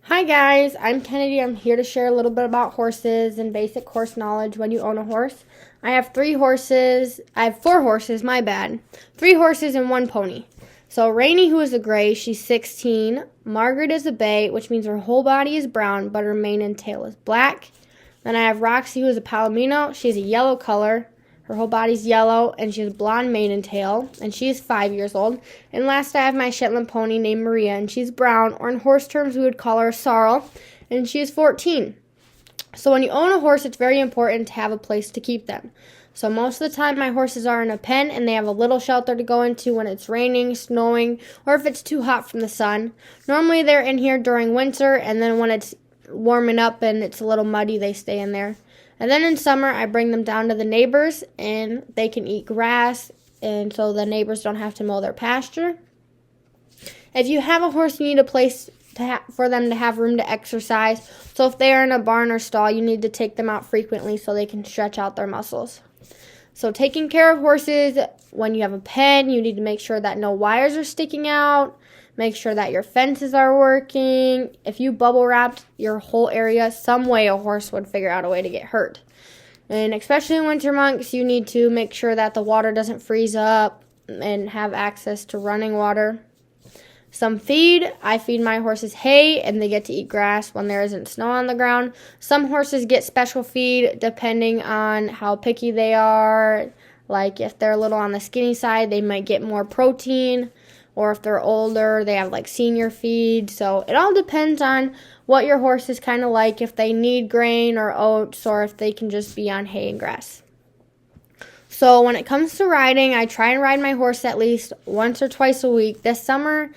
Hi guys, I'm Kennedy. I'm here to share a little bit about horses and basic horse knowledge when you own a horse. I have three horses. I have four horses, my bad. Three horses and one pony. So Rainy, who is a gray, she's 16. Margaret is a bay, which means her whole body is brown, but her mane and tail is black. Then I have Roxy, who is a palomino. She's a yellow color. Her whole body's yellow, and she has blonde mane and tail, and she is 5 years old. And last, I have my Shetland pony named Maria, and she's brown, or in horse terms, we would call her Sorrel, and she is 14. So when you own a horse, it's very important to have a place to keep them. So most of the time, my horses are in a pen, and they have a little shelter to go into when it's raining, snowing, or if it's too hot from the sun. Normally, they're in here during winter, and then when it's warming up and it's a little muddy, they stay in there. And then in summer, I bring them down to the neighbors, and they can eat grass, and so the neighbors don't have to mow their pasture. If you have a horse, you need a place for them to have room to exercise. So if they are in a barn or stall, you need to take them out frequently so they can stretch out their muscles. So taking care of horses, when you have a pen, you need to make sure that no wires are sticking out. Make sure that your fences are working. If you bubble wrapped your whole area, some way a horse would figure out a way to get hurt. And especially in winter months, you need to make sure that the water doesn't freeze up and have access to running water. Some feed. I feed my horses hay, and they get to eat grass when there isn't snow on the ground. Some horses get special feed depending on how picky they are. Like if they're a little on the skinny side, they might get more protein. Or if they're older, they have like senior feed. So it all depends on what your horse is kind of like, if they need grain or oats, or if they can just be on hay and grass. So when it comes to riding, I try and ride my horse at least once or twice a week. This summer,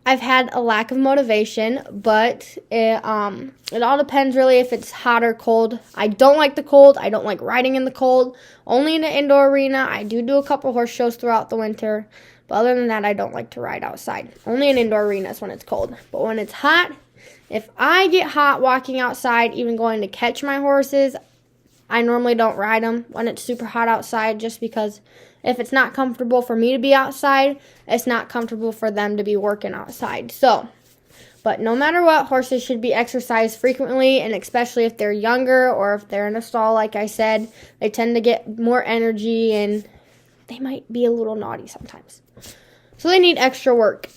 I've had a lack of motivation, but it all depends really if it's hot or cold. I don't like the cold. I don't like riding in the cold. Only in an indoor arena. I do a couple horse shows throughout the winter. But other than that, I don't like to ride outside. Only in indoor arenas when it's cold. But when it's hot, if I get hot walking outside, even going to catch my horses, I normally don't ride them when it's super hot outside, just because if it's not comfortable for me to be outside, it's not comfortable for them to be working outside. But no matter what, horses should be exercised frequently, and especially if they're younger or if they're in a stall, like I said, they tend to get more energy and they might be a little naughty sometimes. So they need extra work.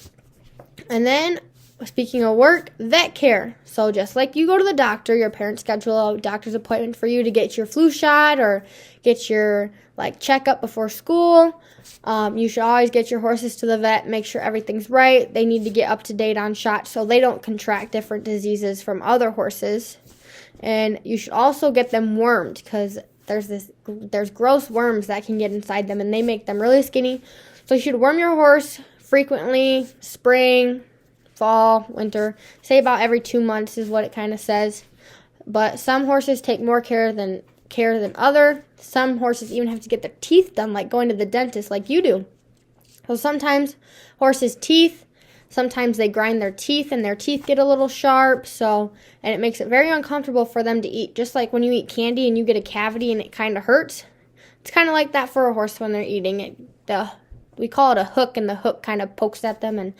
And then, speaking of work, vet care. So just like you go to the doctor, your parents schedule a doctor's appointment for you to get your flu shot or get your checkup before school. You should always get your horses to the vet, make sure everything's right. They need to get up to date on shots so they don't contract different diseases from other horses. And you should also get them wormed, because there's gross worms that can get inside them, and they make them really skinny. So you should worm your horse frequently, spring, fall, winter. Say about every 2 months is what it kind of says. But some horses take more care than other. Some horses even have to get their teeth done, like going to the dentist like you do. So sometimes horses' teeth, sometimes they grind their teeth and their teeth get a little sharp, and it makes it very uncomfortable for them to eat. Just like when you eat candy and you get a cavity and it kind of hurts. It's kind of like that for a horse when they're eating it. We call it a hook, and the hook kind of pokes at them, and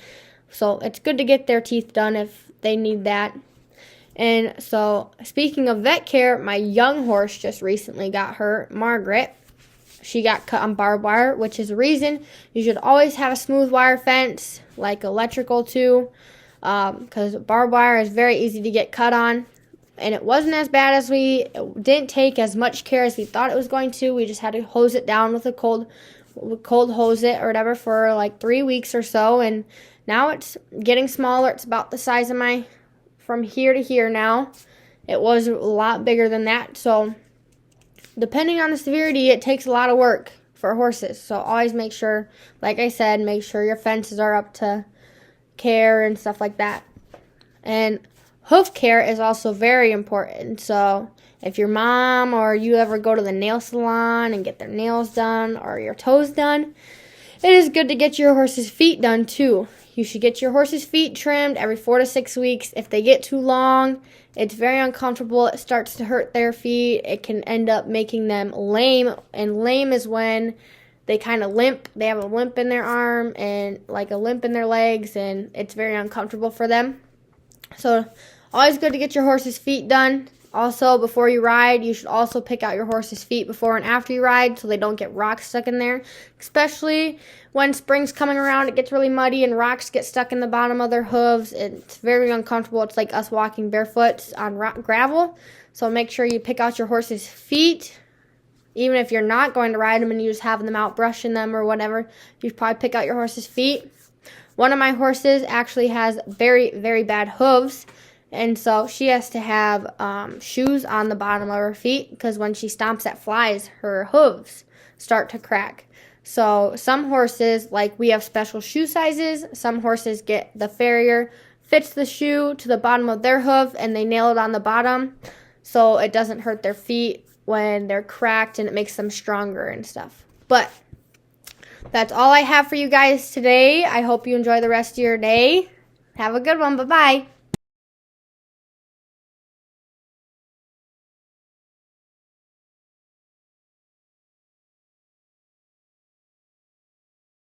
so it's good to get their teeth done if they need that. And so, speaking of vet care, my young horse just recently got hurt, Margaret. She got cut on barbed wire, which is a reason you should always have a smooth wire fence, like electrical too, because barbed wire is very easy to get cut on. And it wasn't as bad as it didn't take as much care as we thought it was going to. We just had to hose it down with a cold hose it or whatever for like 3 weeks or so, and now it's getting smaller. It's about the size of from here to here now. It was a lot bigger than that, so depending on the severity, it takes a lot of work for horses. So always make sure, like I said, make sure your fences are up to care and stuff like that. And hoof care is also very important. So if your mom or you ever go to the nail salon and get their nails done or your toes done, it is good to get your horse's feet done too. You should get your horse's feet trimmed every 4 to 6 weeks. If they get too long, it's very uncomfortable. It starts to hurt their feet. It can end up making them lame. And lame is when they kind of limp. They have a limp in their arm and like a limp in their legs, and it's very uncomfortable for them. So always good to get your horse's feet done. Also, before you ride, you should also pick out your horse's feet before and after you ride so they don't get rocks stuck in there. Especially when spring's coming around, it gets really muddy and rocks get stuck in the bottom of their hooves. It's very uncomfortable. It's like us walking barefoot on gravel. So make sure you pick out your horse's feet. Even if you're not going to ride them and you just have them out brushing them or whatever, you should probably pick out your horse's feet. One of my horses actually has very, very bad hooves. And so she has to have shoes on the bottom of her feet because when she stomps at flies, her hooves start to crack. So some horses, like we have special shoe sizes. Some horses get the farrier, fits the shoe to the bottom of their hoof, and they nail it on the bottom so it doesn't hurt their feet when they're cracked and it makes them stronger and stuff. But that's all I have for you guys today. I hope you enjoy the rest of your day. Have a good one. Bye-bye.